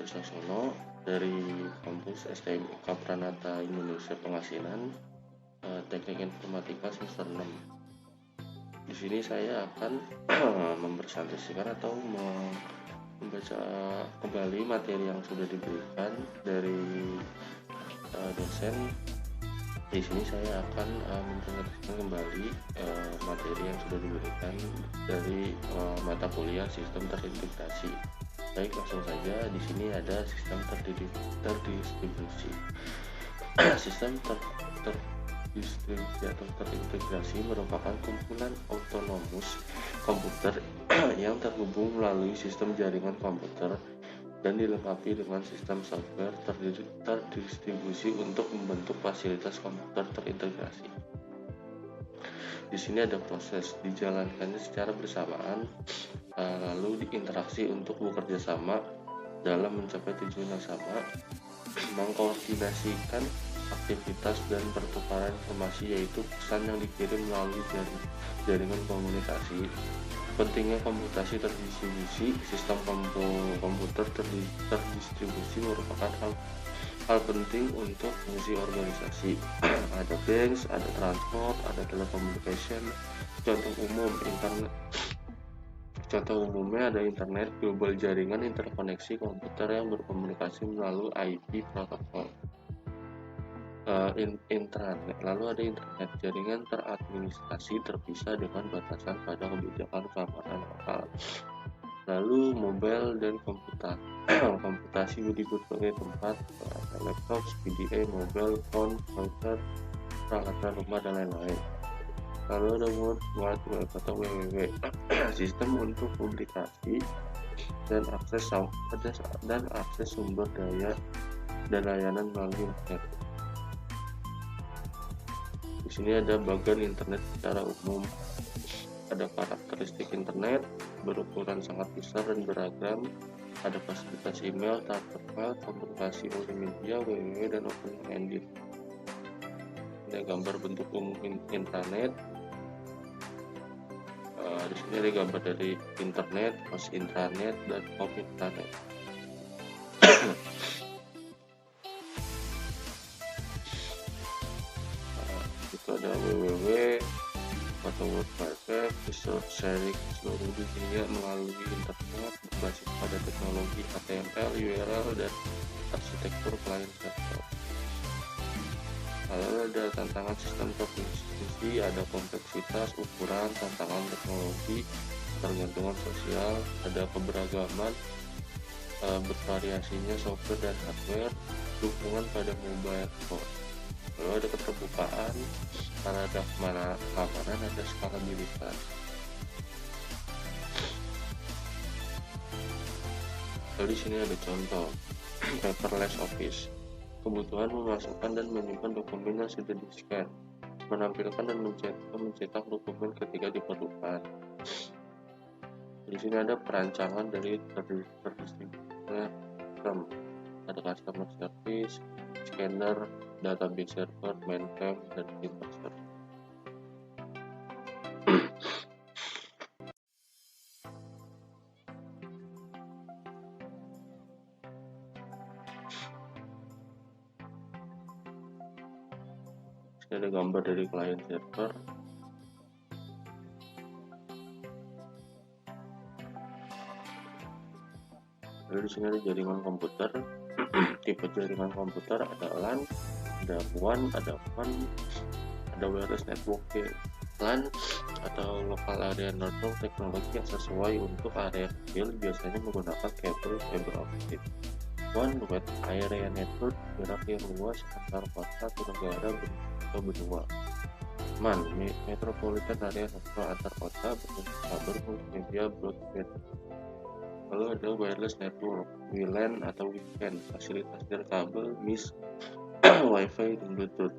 Sasono dari kampus STMIK Pranata Indonesia Pengasinan, Teknik Informatika semester 6. Di sini saya akan mempresentasikan atau membaca kembali materi yang sudah diberikan dari dosen. Di sini saya akan mempresentasikan kembali materi yang sudah diberikan dari mata kuliah Sistem Terintegrasi. Baik, langsung saja. Di sini ada sistem terdistribusi. Sistem terdistribusi atau terintegrasi merupakan kumpulan otonomus komputer yang terhubung melalui sistem jaringan komputer dan dilengkapi dengan sistem software terdistribusi untuk membentuk fasilitas komputer terintegrasi. Di sini ada proses dijalankannya secara bersamaan, lalu diinteraksi untuk bekerja sama dalam mencapai tujuan yang sama, mengkoordinasikan aktivitas dan pertukaran informasi, yaitu pesan yang dikirim melalui jaringan komunikasi. Pentingnya komputasi terdistribusi. Sistem komputer terdistribusi merupakan hal penting untuk fungsi organisasi. Ada bank, ada transport, ada telecommunication. Contoh umumnya ada internet, global jaringan interkoneksi komputer yang berkomunikasi melalui IP protokol. Intranet, lalu ada internet, jaringan teradministrasi terpisah dengan batasan pada kebijakan keamanan lokal. Lalu mobile dan komputasi di berbagai tempat, laptop, PDA, mobile phone, router, peralatan rumah dan lain-lain. Lalu ada World Wide Web atau WWW, sistem untuk publikasi dan akses sumber daya dan layanan melalui internet. Di sini ada bagian internet secara umum. Ada karakteristik internet, berukuran sangat besar dan beragam. Ada fasilitas email, file, komunikasi multimedia, WWW, dan open-ended. Ada gambar bentuk umum intranet. Di sini ada gambar dari internet, host intranet, dan home intranet. Itu ada www atau World Wide Web, resource sharing seluruh dunia melalui internet berbasis pada teknologi HTML, URL, dan arsitektur client server. Lalu ada tantangan sistem terdistribusi, ada kompleksitas, ukuran, tantangan teknologi, ketergantungan sosial, ada keberagaman, bervariasinya software dan hardware, dukungan pada mobile phone. Lalu ada keterbukaan, ada keamanan, ada skalabilitas. Lalu di sini ada contoh paperless office. Kebutuhan memasukkan dan menyimpan dokumen yang sudah di-scan, menampilkan dan mencetak dokumen ketika diperlukan. Di sini ada perancangan dari terdistribusinya sistem. Ada customer service, scanner, database server, mainframe, dan printer server. Ini ada gambar dari client server. Lalu di sini ada jaringan komputer. Tipe jaringan komputer ada LAN, ada WAN, ada wireless network. LAN atau local area network, teknologi yang sesuai untuk area kecil, biasanya menggunakan kabel optik. WAN wide area network, jarak yang luas antar kota atau negara atau benua. MAN metropolitan area network antar kota berbentuk kabel multimedia broadband. Lalu ada wireless network, WLAN atau WLAN, fasilitas dari kabel, MIS, Wi-Fi, dan Bluetooth.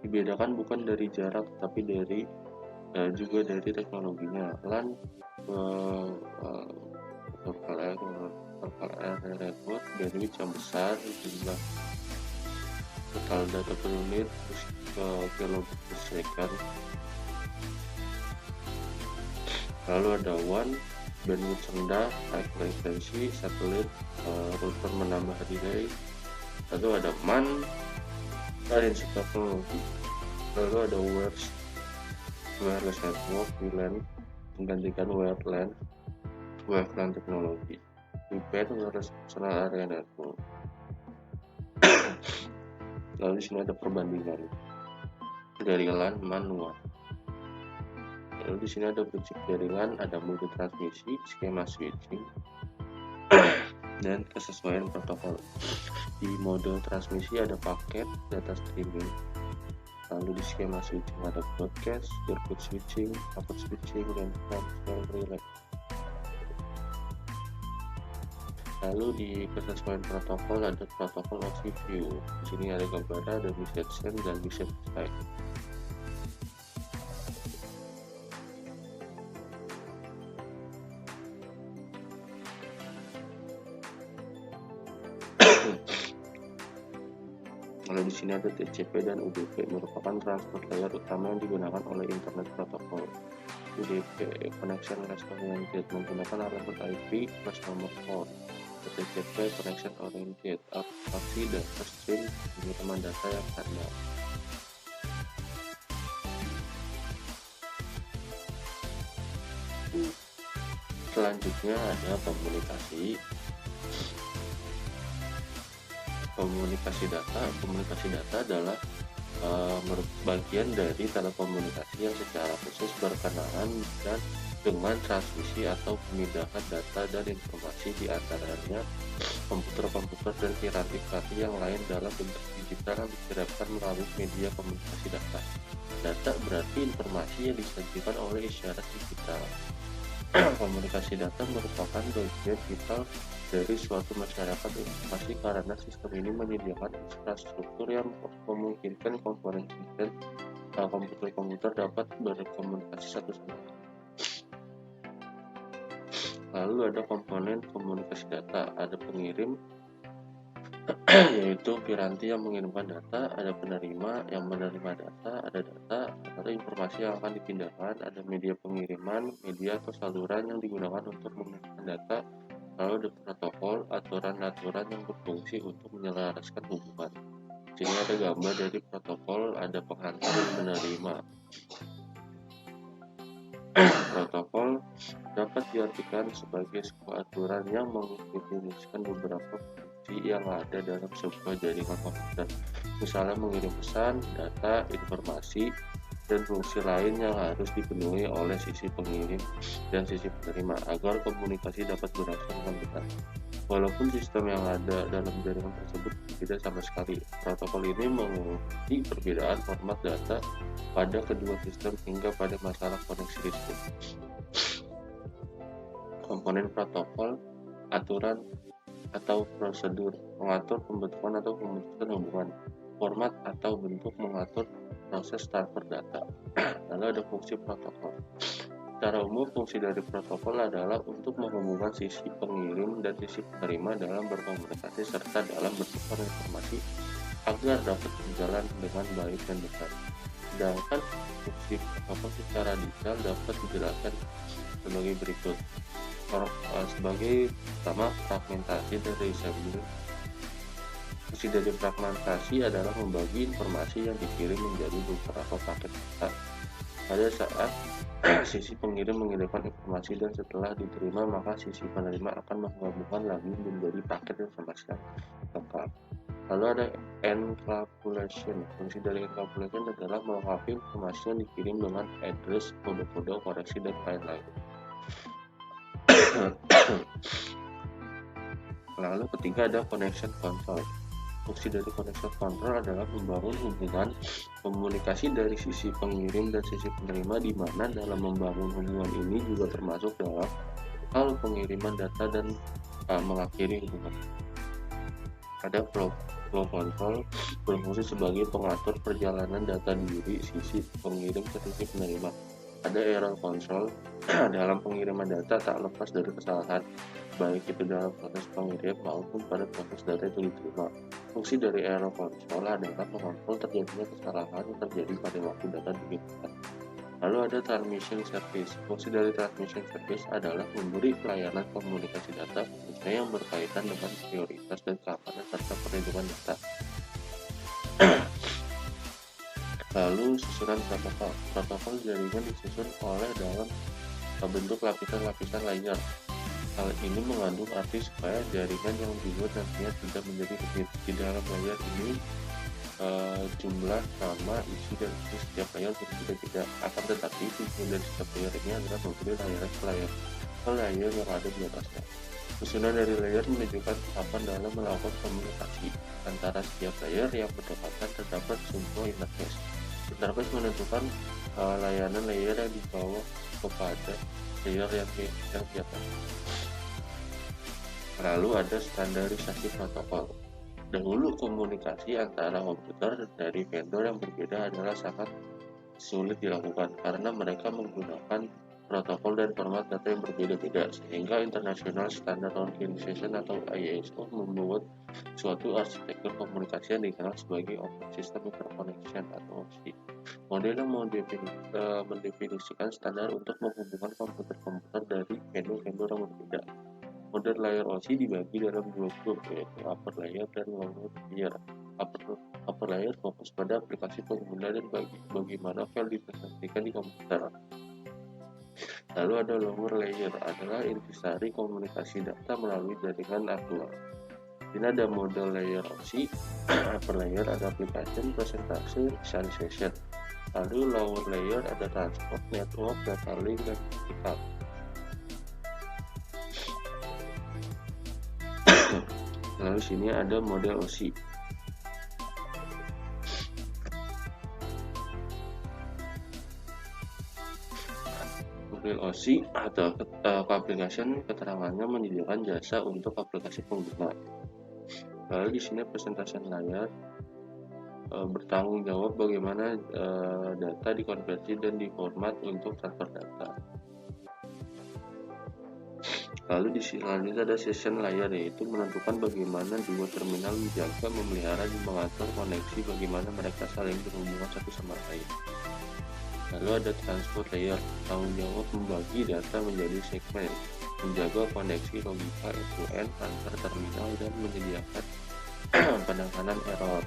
Dibedakan bukan dari jarak, tapi juga dari teknologinya. LAN local area network, bandwidth yang besar, jumlah total data per unit, kilobit per second. Lalu ada WAN, bandwidth rendah, high frequency, satelit, router menambah delay. Lalu ada MAN, range technology. Lalu ada wireless network, WLAN, menggantikan WLAN teknologi. WPN, wireless personal area network. Lalu di sini ada perbandingan dari LAN, MAN, WAN. Lalu di sini ada prinsip jaringan, ada mode transmisi, skema switching, dan kesesuaian protokol. Di mode transmisi ada paket, data streaming. Lalu di skema switching ada broadcast, circuit switching, packet switching, dan transfer relay. Lalu di kesesuaian protokol ada protokol overview. Di sini ada gambar, ada message send dan message receive. Lalu di sini ada TCP dan UDP, merupakan transport layer utama yang digunakan oleh Internet Protocol. UDP, Connection Less Oriented, menggunakan alamat IP plus nomor port. TCP, Connection Oriented, abstraksi data stream, pengiriman data yang standar. Selanjutnya ada komunikasi data. Komunikasi data adalah bagian dari telekomunikasi yang secara khusus berkenaan dan dengan transmisi atau pemindahan data dan informasi di antaranya komputer-komputer dan piranti-piranti yang lain dalam bentuk digital yang dikirimkan melalui media komunikasi data. Data berarti informasi yang disajikan oleh isyarat digital. Komunikasi data merupakan bagian vital dari suatu masyarakat informasi karena sistem ini menyediakan infrastruktur yang memungkinkan komponen dan komputer-komputer dapat berkomunikasi satu sama lain. Lalu ada komponen komunikasi data, ada pengirim yaitu piranti yang mengirimkan data, ada penerima yang menerima data, ada informasi yang akan dipindahkan, ada media pengiriman, media atau saluran yang digunakan untuk mengirimkan data, lalu ada protokol, aturan-aturan yang berfungsi untuk menyelaraskan hubungan. Di sini ada gambar dari protokol, ada penghantar dan penerima. Protokol dapat diartikan sebagai sebuah aturan yang mengintegrasikan beberapa fungsi yang ada dalam sebuah jaringan komputer, misalnya mengirim pesan, data, informasi, dan fungsi lain yang harus dipenuhi oleh sisi pengirim dan sisi penerima agar komunikasi dapat berlangsung dengan benar. Walaupun sistem yang ada dalam jaringan tersebut berbeda sama sekali, protokol ini menguji perbedaan format data pada kedua sistem hingga pada masalah koneksi listrik. Komponen protokol, aturan atau prosedur, mengatur pembentukan atau pemutusan hubungan, format atau bentuk mengatur proses transfer data. Lalu ada fungsi protokol. Secara umum, fungsi dari protokol adalah untuk menghubungkan sisi pengirim dan sisi penerima dalam berkomunikasi serta dalam bertukar informasi agar dapat berjalan dengan baik dan benar. Sedangkan fungsi protokol secara detail dapat dijelaskan sebagai berikut. Sebagai pertama, fragmentasi dan reassembly. Fungsi dari fragmentasi adalah membagi informasi yang dikirim menjadi beberapa paket data. Pada saat sisi pengirim mengirimkan informasi dan setelah diterima, maka sisi penerima akan menggabungkan lagi menjadi paket informasi yang lengkap. Lalu ada encapsulation. Fungsi dari encapsulation adalah melengkapi informasi yang dikirim dengan address, kode-kode, koreksi, dan lain-lain. Lalu ketiga ada connection control. Fungsi dari connection control adalah membangun hubungan komunikasi dari sisi pengirim dan sisi penerima, di mana dalam membangun hubungan ini juga termasuk dalam hal pengiriman data dan mengakhiri hubungan. Ada flow control, berfungsi sebagai pengatur perjalanan data dari sisi pengirim ke sisi penerima. Ada error control, dalam pengiriman data tak lepas dari kesalahan, baik itu dalam proses pengirim maupun pada proses data itu diterima. Fungsi dari error control adalah mengontrol terjadinya kesalahan yang terjadi pada waktu data dikirimkan. Lalu ada transmission service. Fungsi dari transmission service adalah memberi pelayanan komunikasi data khususnya yang berkaitan dengan prioritas dan keamanan serta perlindungan data. Lalu susunan protokol. Protokol jaringan disusun oleh dalam bentuk lapisan-lapisan layer. Hal ini mengandung arti supaya jaringan yang dibuat nantinya tidak menjadi rumit. Di dalam layer ini jumlah nama, isi, dan isi setiap layer berbeda-beda. Akan tetapi tujuan dari setiap layer ini adalah memberi layanan ke layer yang ada di atasnya. Susunan dari layer menunjukkan tahapan dalam melakukan komunikasi antara setiap layer yang berdekatan. Terdapat sebuah interface. Interface menentukan layanan layer yang dibawa kepada layer yang di atas. Lalu ada standarisasi protokol. Dahulu komunikasi antara komputer dari vendor yang berbeda adalah sangat sulit dilakukan karena mereka menggunakan protokol dan format data yang berbeda-beda, sehingga International Standard Organization atau ISO membuat suatu arsitektur komunikasi yang dikenal sebagai Open System Interconnection atau OSI. Model yang mendefinisikan standar untuk menghubungkan komputer-komputer dari vendor-vendor yang berbeda. Model layer OSI dibagi dalam dua grup, yaitu upper layer dan lower layer. Upper layer fokus pada aplikasi pengguna dan bagaimana file dipresentasikan di komputer. Lalu ada lower layer, adalah intisari komunikasi data melalui jaringan aktual. Ini ada model layer OSI. Upper layer ada application, presentasi, visualization. Lalu lower layer ada transport, network, data link, dan vertical. Lalu sini ada model OSI. Model OSI atau application keterangannya menyediakan jasa untuk aplikasi pengguna. Lalu di sini presentation layer bertanggung jawab bagaimana data dikonversi dan diformat untuk transfer data. Lalu di sini selanjutnya ada session layer, yaitu menentukan bagaimana dua terminal menjaga, memelihara, dan mengatur koneksi, bagaimana mereka saling berhubungan satu sama lain. Lalu ada transport layer, tanggung jawab membagi data menjadi segmen, menjaga koneksi logika end-to-end antar terminal, dan menyediakan penanganan error.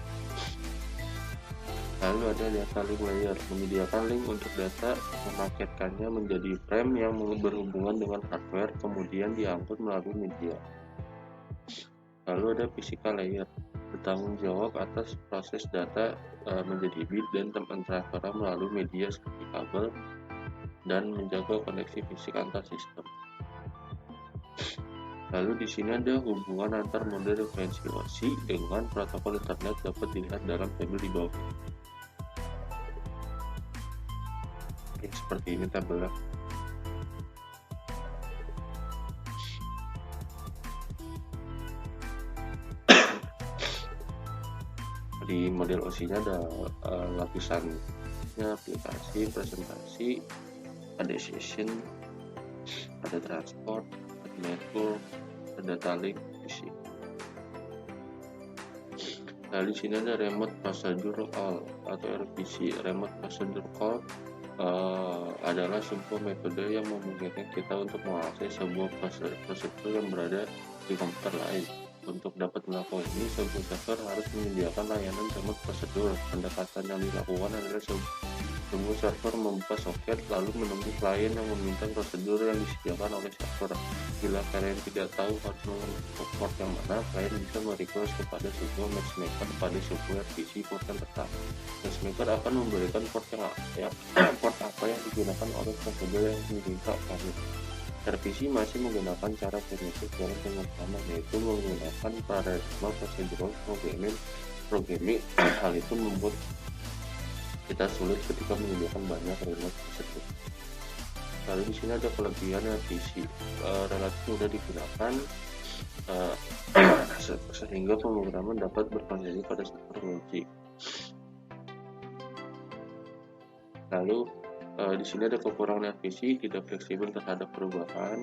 Lalu ada data link layer, menyediakan link untuk data, memaketkannya menjadi frame yang berhubungan dengan hardware, kemudian diangkut melalui media. Lalu ada physical layer, bertanggung jawab atas proses data menjadi bit dan transfer melalui media seperti kabel dan menjaga koneksi fisik antar sistem. Lalu di sini ada hubungan antar model referensi OSI dengan protokol internet dapat dilihat dalam tabel di bawah. Seperti ini tabelnya. Di model OSI-nya ada lapisannya, aplikasi, presentasi, ada session, ada transport, ada network, ada data link, fisik. Lalu di sini ada remote procedure call atau RPC. Remote procedure call adalah sebuah metode yang memungkinkan kita untuk mengakses sebuah prosedur yang berada di komputer lain. Untuk dapat melakukan ini, sebuah server harus menyediakan layanan remote procedure. Pendekatan yang dilakukan adalah sebuah server membuka soket lalu menunggu klien yang meminta prosedur yang disediakan oleh server. Bila kalian tidak tahu harus mengetik port yang mana, klien bisa merequest kepada sebuah matchmaker pada sebuah RPC port yang tetap. Matchmaker akan memberikan port apa yang digunakan oleh prosedur yang diminta kami. RPC masih menggunakan cara primitif dalam pengetahuan, yaitu menggunakan paradigma procedural programming. Hal itu membuat kita sulit ketika menyediakan banyak remote prosedur. Lalu di sini ada kelebihan RPC, relatif mudah digunakan sehingga pemrograman dapat berkonsentrasi pada server logic. Lalu di sini ada kekurangan RPC, tidak fleksibel terhadap perubahan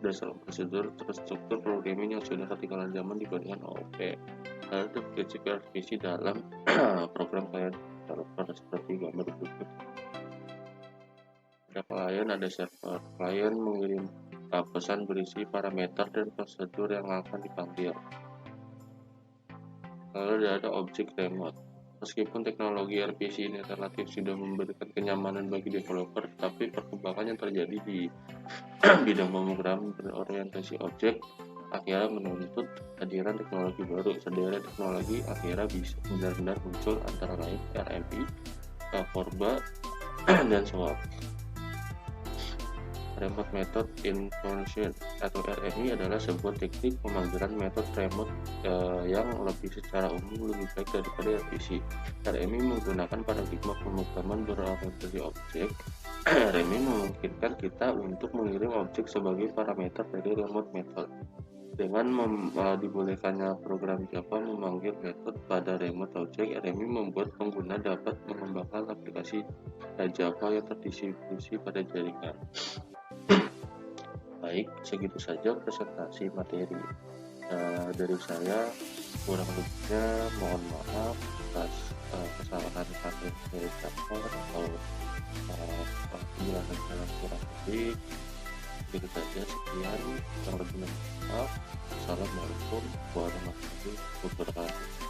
dasar prosedur terstruktur programming yang sudah ketinggalan zaman dibandingkan OOP. Lalu ada prinsip RPC dalam program client developer seperti gambar berikut. Ada klien, ada server. Klien mengirim pesan berisi parameter dan prosedur yang akan dipanggil. Lalu ada objek remote. Meskipun teknologi RPC ini relatif sudah memberikan kenyamanan bagi developer, tapi perkembangan yang terjadi di bidang pemrograman berorientasi objek akhirnya menuntut kehadiran teknologi baru. Sederet teknologi akhirnya bisa benar-benar muncul, antara lain RMI, Forba, dan SWAP. Remote Method Inversion atau RMI adalah sebuah teknik pemanggilan metode remote yang lebih secara umum lebih baik daripada RPC. RMI menggunakan paradigma pemrograman berorientasi objek. RMI memungkinkan kita untuk mengirim objek sebagai parameter dari remote method. Dengan dibolehkannya program Java memanggil metode pada remote object, RMI membuat pengguna dapat mengembangkan aplikasi Java yang terdistribusi pada jaringan. Baik, segitu saja presentasi materi dari saya. Kurang lebihnya mohon maaf atas kesalahan kata dari Java atau penjelasan saya kurang lebih. Begitu saja, sekian, kurang lebih maaf. Assalamualaikum warahmatullahi wabarakatuh.